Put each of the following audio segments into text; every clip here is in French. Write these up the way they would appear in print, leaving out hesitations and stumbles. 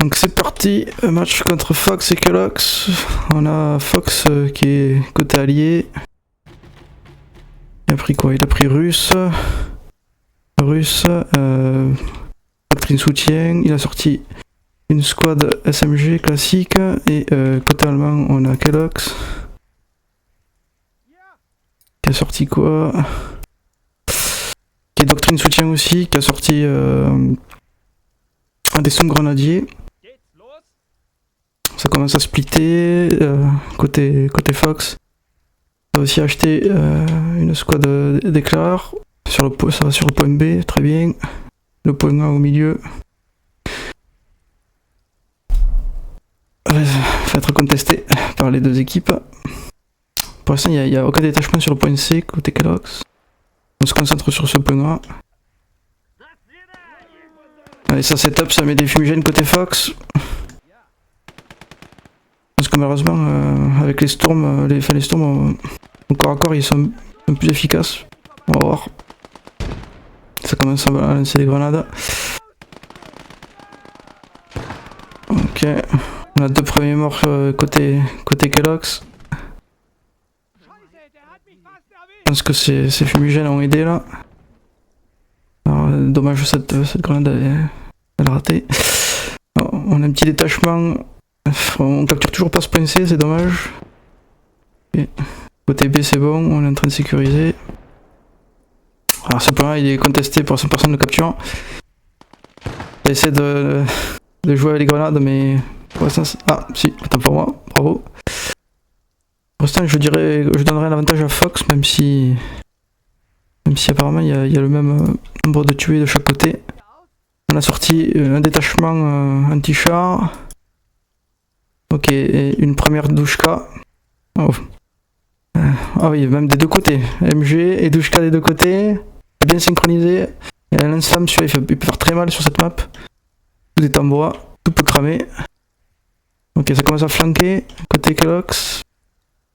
Donc c'est parti, match contre Fox et Kelox. On a Fox qui est côté allié. Il a pris quoi? Il a pris russe. Doctrine soutien. Il a sorti une squad SMG classique. Et côté allemand, on a Kelox. Qui a sorti quoi? Qui est doctrine soutien aussi. Qui a sorti des sons grenadiers. Ça commence à splitter côté Fox. On a aussi acheté une squad d'éclairs. Ça va sur le point B, très bien. Le point A au milieu. Va être contesté par les deux équipes. Pour l'instant, il n'y a aucun détachement sur le point C côté Kelox. On se concentre sur ce point A. Allez, ça setup, ça met des fumigènes côté Fox. Parce que malheureusement, avec les storms, les storms, au corps à corps, ils sont un peu plus efficaces. On va voir. Ça commence à lancer des grenades. Ok. On a deux premiers morts côté Kelox. Je pense que ces fumigènes ont aidé là. Alors, dommage, cette grenade elle a raté. Alors, on a un petit détachement. On capture toujours pas ce point C, c'est dommage. Okay. Côté B c'est bon, on est en train de sécuriser. Alors ce point là il est contesté pour 100% de capture. On va essayer de jouer avec les grenades mais pour l'instant ah si, attends pour moi, bravo. Pour l'instant je donnerais l'avantage à Fox même si apparemment il y a le même nombre de tués de chaque côté. On a sorti un détachement anti-char. Ok, et une première douchka. Oh. Ah oui, même des deux côtés. MG et douchka des deux côtés. Bien synchronisé. Il y a un lance-flamme, celui-là il peut faire très mal sur cette map. Tout est en bois, tout peut cramer. Ok, ça commence à flanquer. Côté Kelox.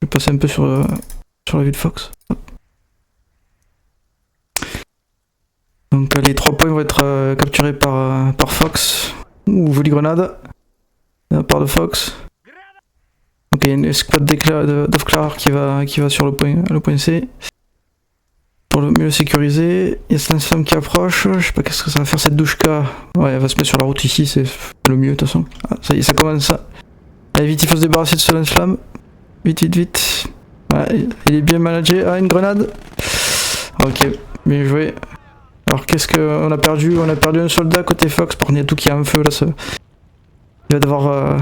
Je vais passer un peu sur la vue de Fox. Donc les 3 points vont être capturés par Fox. Ouh, jolie grenade. De la part de Fox. Ok, une squad d'Ofclar qui va sur le point C. Pour le mieux sécuriser. Il y a cette femme qui approche. Je sais pas qu'est-ce que ça va faire cette douchka. Ouais, elle va se mettre sur la route ici, c'est le mieux de toute façon. Ah, ça y est, ça commence ça. Allez, vite, il faut se débarrasser de ce lance-flamme. Vite. Ouais, il est bien managé. Ah, une grenade. Ok, bien joué. Alors, qu'est-ce qu'on a perdu? On a perdu un soldat côté Fox. Par contre, il y a tout qui est en feu là. Il va devoir.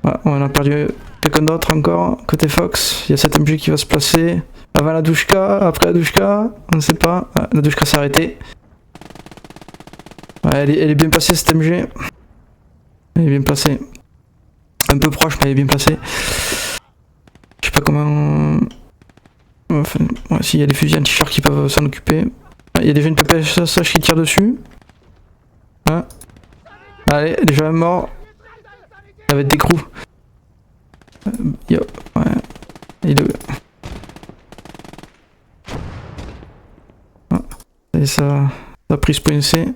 Ouais, on a perdu quelqu'un d'autre encore. Côté Fox, il y a cet MG qui va se placer. Avant la douchka, après la douchka, on ne sait pas. Ouais, la douchka s'est arrêtée. Ouais, elle est bien placée cette MG. Elle est bien placée. Un peu proche, mais elle est bien placée. Je sais pas comment. Enfin, ouais, s'il y a des fusils anti-char qui peuvent s'en occuper. Il y a déjà une PPSH qui tire dessus. Ouais. Allez, déjà un mort. Avec des crews. Yo, ouais. Et ça a pris ce point C.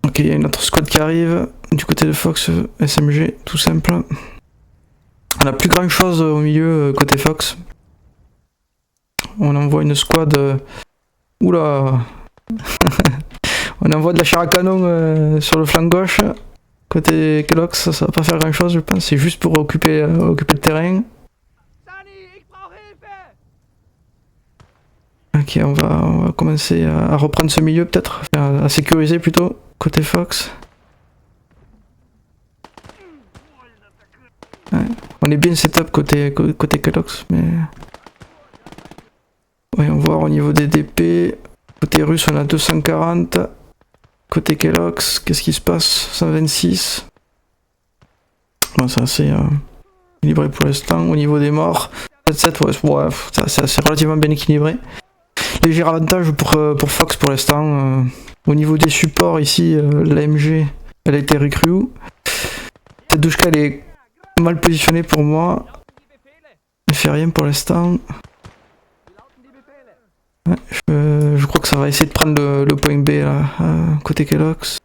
Ok, il y a une autre squad qui arrive. Du côté de Fox, SMG, tout simple. On a plus grand chose au milieu côté Fox. On envoie une squad. Oula! On envoie de la chair à canon sur le flanc gauche. Côté Kelox, ça va pas faire grand chose, je pense. C'est juste pour occuper le terrain. Ok, on va commencer à reprendre ce milieu peut-être. À sécuriser plutôt. Côté Fox. Ouais. On est bien setup côté Kelox, mais. Voyons voir au niveau des DP. Côté russe, on a 240. Côté Kelox, qu'est-ce qui se passe? 126. Bon, c'est assez équilibré pour l'instant. Au niveau des morts, 7, ouais, c'est relativement bien équilibré. Léger avantage pour Fox pour l'instant. Au niveau des supports, ici, l'AMG, elle a été recrue. Cette douchka, elle est mal positionnée pour moi. Elle fait rien pour l'instant. Ouais, je crois que ça va essayer de prendre le point B là, côté Kelox.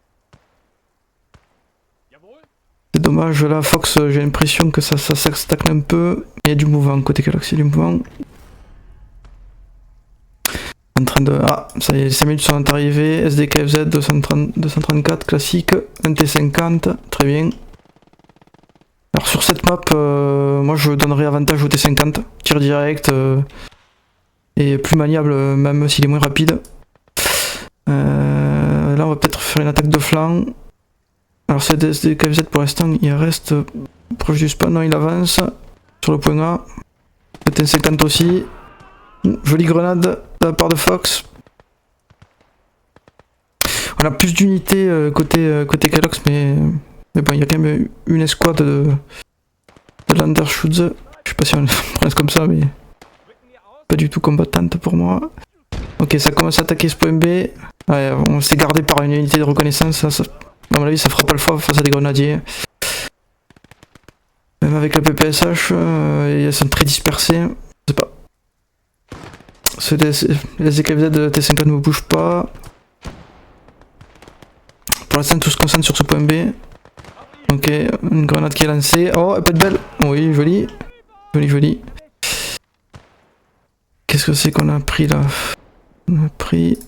dommage, là, Fox, j'ai l'impression que ça stagne un peu. Il y a du mouvement côté Kelox, il y a du mouvement. En train de... Ah, ça y est, les 5 minutes sont arrivées. SDKFZ 234, classique. Un T50, très bien. Alors sur cette map, moi je donnerais avantage au T50. Tir direct et plus maniable même s'il est moins rapide. Là on va peut-être faire une attaque de flanc. Alors c'est SDKFZ pour l'instant, il reste proche du spawn, non il avance sur le point A. Le T50 aussi. Jolie grenade de la part de Fox. On a plus d'unités côté Kelox, mais bon, il y a quand même une escouade de Landerschutz. Je sais pas si on prononce comme ça, mais pas du tout combattante pour moi. Ok, ça commence à attaquer ce point B. Ouais, on s'est gardé par une unité de reconnaissance. À mon avis, ça fera pas le fois face à des grenadiers. Même avec la PPSH, ils sont très dispersés. Je sais pas. Les ZKFZ de T50 ne bougent pas. Pour l'instant, tout se concentre sur ce point B. Ok, une grenade qui est lancée. Oh, elle peut être belle. Oui, jolie. Jolie. Qu'est-ce que c'est qu'on a pris là? On a pris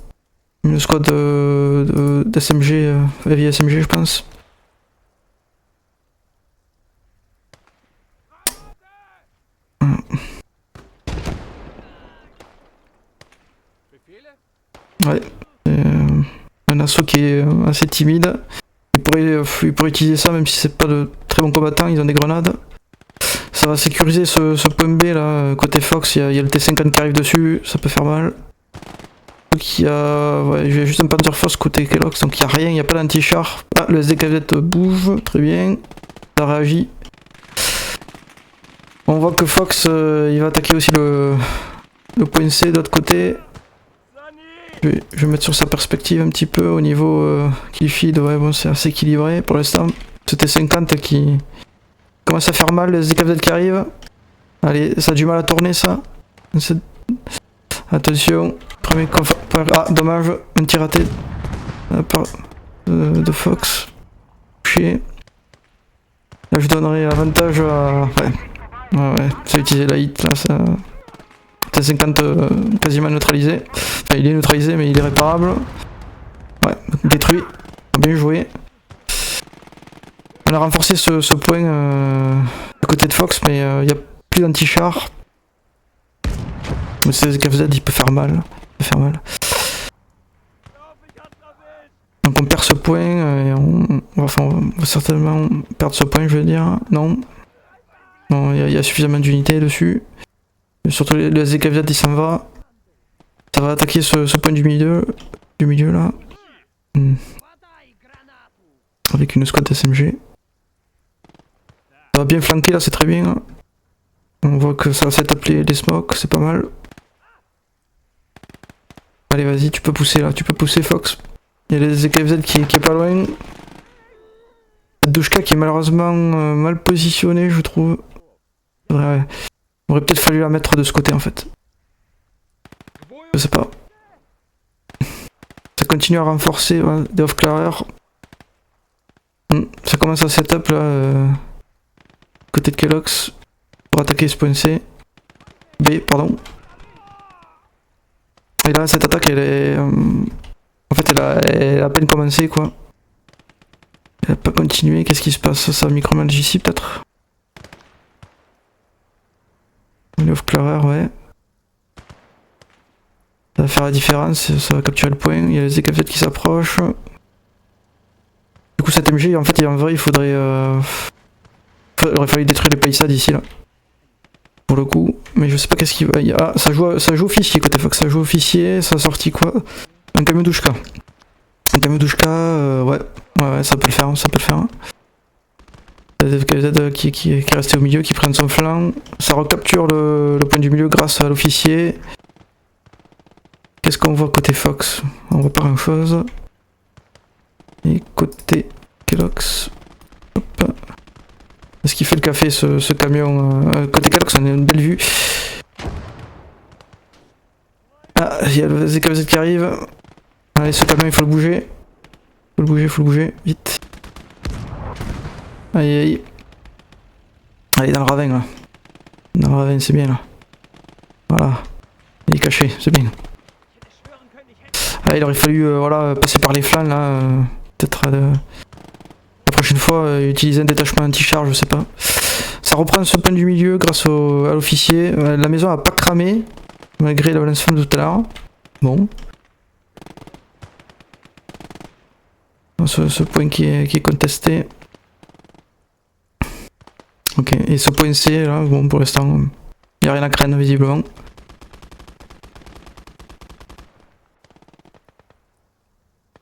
une squad d'SMG, heavy SMG, je pense. Ouais. Un assaut qui est assez timide. Il pourrait utiliser ça même si c'est pas de très bons combattants, ils ont des grenades. Ça va sécuriser ce point B là, côté Fox, il y a le T50 qui arrive dessus, ça peut faire mal. Donc il y a juste un Panzerfaust côté Kelox, donc il n'y a rien, il n'y a pas d'anti-char. Ah, le SDKZ bouge, très bien, ça réagit. On voit que Fox il va attaquer aussi le point C de l'autre côté. Je vais mettre sur sa perspective un petit peu au niveau kill feed, ouais bon c'est assez équilibré pour l'instant. C'était 50 qui commence à faire mal, le SDKZ qui arrive. Allez, ça a du mal à tourner ça. Attention, premier confort. Ah dommage, un tir raté de Fox. Touché. Là je donnerai avantage à... Ouais, ça a utilisé la hit là, ça... T50 quasiment neutralisé. Enfin, il est neutralisé, mais il est réparable. Ouais, détruit. Bien joué. On a renforcé ce point à côté de Fox, mais il n'y a plus d'anti-char. Mais c'est KFZ, il peut faire mal. Donc on perd ce point et on va certainement perdre ce point, je veux dire. Non, il y a suffisamment d'unités dessus. Surtout le ZKFZ il s'en va. Ça va attaquer ce point du milieu là. Avec une squad SMG. Ça va bien flanquer là, c'est très bien. On voit que ça set up les smokes, c'est pas mal. Allez vas-y, tu peux pousser là, tu peux pousser Fox. Il y a les ZKFZ qui est pas loin. Douchka qui est malheureusement mal positionné je trouve. Ouais. On aurait peut-être fallu la mettre de ce côté en fait. Je sais pas. Ça continue à renforcer ouais, des off-clarers. Ça commence à setup là. Côté de Kelox. Pour attaquer ce point C. B, pardon. Et là cette attaque elle est... en fait elle a à peine commencé quoi. Elle a pas continué, qu'est-ce qui se passe? Ça a micromanage ici peut-être? Le off-clarer, ouais. Ça va faire la différence, ça va capturer le point. Il y a les ZKFZ qui s'approchent. Du coup, cet MG, en fait, en vrai, il faudrait. Il aurait fallu détruire les palissades ici, là. Pour le coup. Mais je sais pas qu'est-ce qu'il va. Ah, ça joue officier côté Fox, ça joue officier. Ça a sorti quoi? Un camion douchka. Un camion douchka, ouais. Ouais, ça peut le faire, ça peut le faire. ZKZ qui est resté au milieu, qui prennent son flanc. Ça recapture le point du milieu grâce à l'officier. Qu'est-ce qu'on voit côté Fox? On voit pas grand chose. Et côté Kelox. Hop. Est-ce qu'il fait le café ce camion? Côté Kelox, on a une belle vue. Ah, il y a le ZKZ qui arrive. Allez, ce camion il faut le bouger. Faut le bouger, vite. Aïe aïe. Allez, dans le ravin là. Dans le ravin, c'est bien là. Voilà. Il est caché, c'est bien. Ah, il aurait fallu voilà, passer par les flancs là. Peut-être la prochaine fois utiliser un détachement anti-char, je sais pas. Ça reprend ce point du milieu grâce à l'officier. La maison a pas cramé malgré la lance-flamme de tout à l'heure. Bon. Ce point qui est contesté. Ok, et ce point C là, bon pour l'instant, il n'y a rien à craindre visiblement.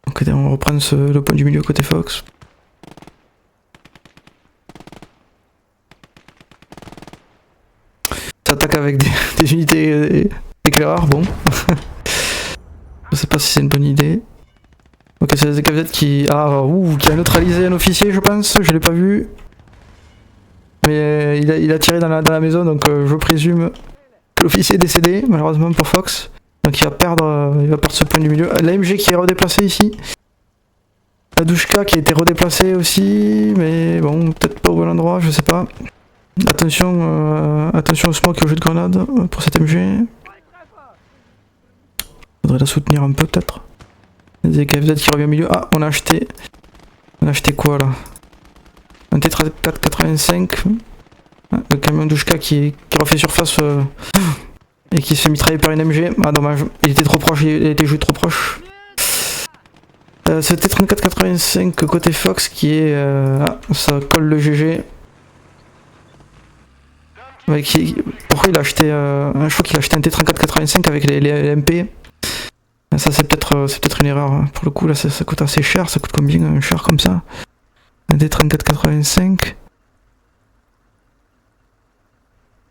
Ok, on va reprendre le point du milieu côté Fox. Ça attaque avec des unités éclaireurs, bon. Je sais pas si c'est une bonne idée. Ok, c'est les ZKZ qui qui a neutralisé un officier, je pense, je l'ai pas vu. Mais il a tiré dans la maison, donc je présume que l'officier est décédé, malheureusement pour Fox. Donc il va perdre ce point du milieu. L'AMG qui est redéplacé ici. La Douchka qui a été redéplacée aussi, mais bon, peut-être pas au bon endroit, je sais pas. Attention, attention au smoke et au jeu de grenade pour cette MG. Faudrait la soutenir un peu peut-être. Des KFZ qui revient au milieu. Ah, on a acheté quoi là? Un T-485. Le camion Douchka qui refait surface et qui se fait mitrailler par une MG. Ah dommage, il était trop proche, il a été joué trop proche. Ce T-3485 côté Fox qui est... ça colle le GG. Ouais, pourquoi il a acheté... je crois qu'il a acheté un T-3485 avec les MP. Ça c'est peut-être une erreur. Pour le coup là ça coûte assez cher. Ça coûte combien un char comme ça? Un T-3485.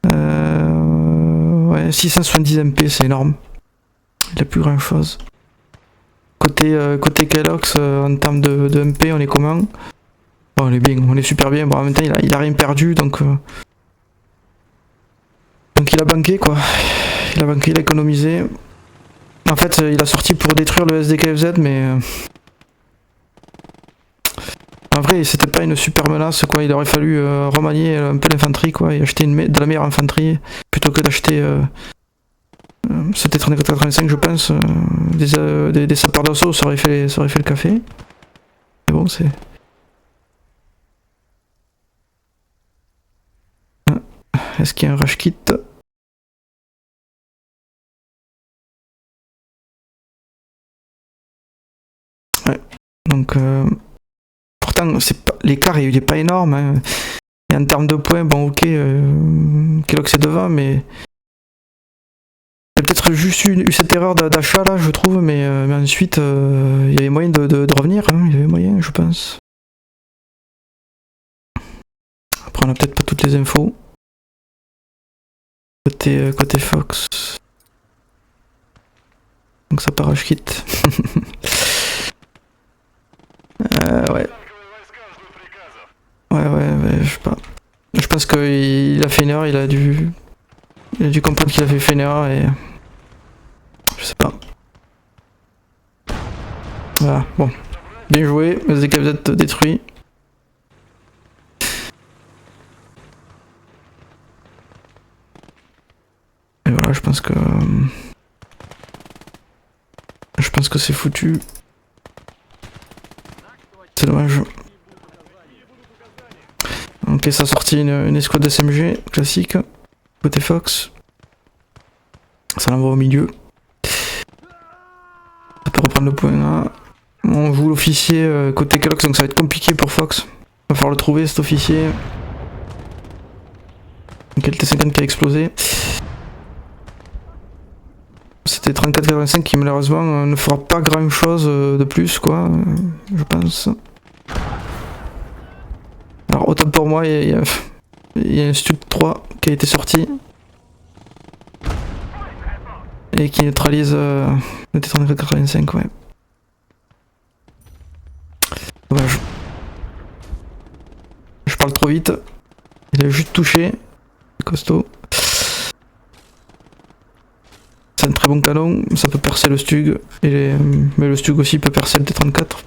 Ouais, 670 MP, c'est énorme. Il a plus grand chose. Côté Kellogg's, en termes de MP, on est comment? Oh, on est bien, on est super bien. Bon, en même temps, il a rien perdu, donc il a banqué quoi. Il a banqué, il a économisé. En fait, il a sorti pour détruire le SDKFZ, mais en vrai, c'était pas une super menace quoi. Il aurait fallu remanier un peu l'infanterie quoi et acheter de la meilleure infanterie plutôt que d'acheter. C'était 3485 je pense. Des sapeurs d'assaut ça aurait fait le café. Mais bon, c'est. Est-ce qu'il y a un rush kit? Ouais. Donc pourtant l'écart il est pas énorme. Hein. Et en termes de points, bon ok, Kellogg's c'est devant, mais il y a peut-être juste eu cette erreur d'achat là, je trouve, mais ensuite il y avait moyen de revenir, hein. Il y avait moyen, je pense. Après on a peut-être pas toutes les infos. Côté Fox. Donc ça part rush kit. Ouais. Ouais, je sais pas. Je pense qu'il a fait une erreur, il a dû comprendre qu'il a fait une erreur et... Je sais pas. Voilà, bon. Bien joué, les ZKZ détruits. Et voilà, je pense que c'est foutu. C'est dommage. Ok, ça a sorti une escouade de SMG classique. Côté Fox. Ça l'envoie au milieu. Ça peut reprendre le point là. On joue l'officier côté Kellogg's, donc ça va être compliqué pour Fox. Va falloir le trouver cet officier. Donc le T-50 qui a explosé. C'était 3485 qui malheureusement ne fera pas grand chose de plus quoi, je pense. Alors autant pour moi, il y a un Stug 3 qui a été sorti. Et qui neutralise le T-3485, ouais. Dommage. Je parle trop vite. Il a juste touché. Costaud. C'est un très bon canon, ça peut percer le Stug, mais le Stug aussi peut percer le T-34.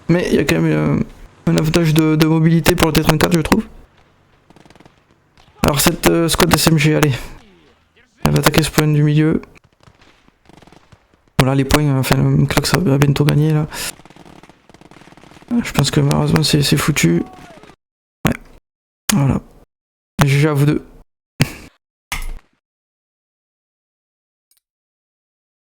Mais il y a quand même un avantage de mobilité pour le T34 je trouve. Alors cette squad SMG, allez. Elle va attaquer ce point du milieu. Voilà les points, enfin le Clox va bientôt gagner là. Je pense que malheureusement c'est foutu. Ouais. Voilà. GG à vous deux.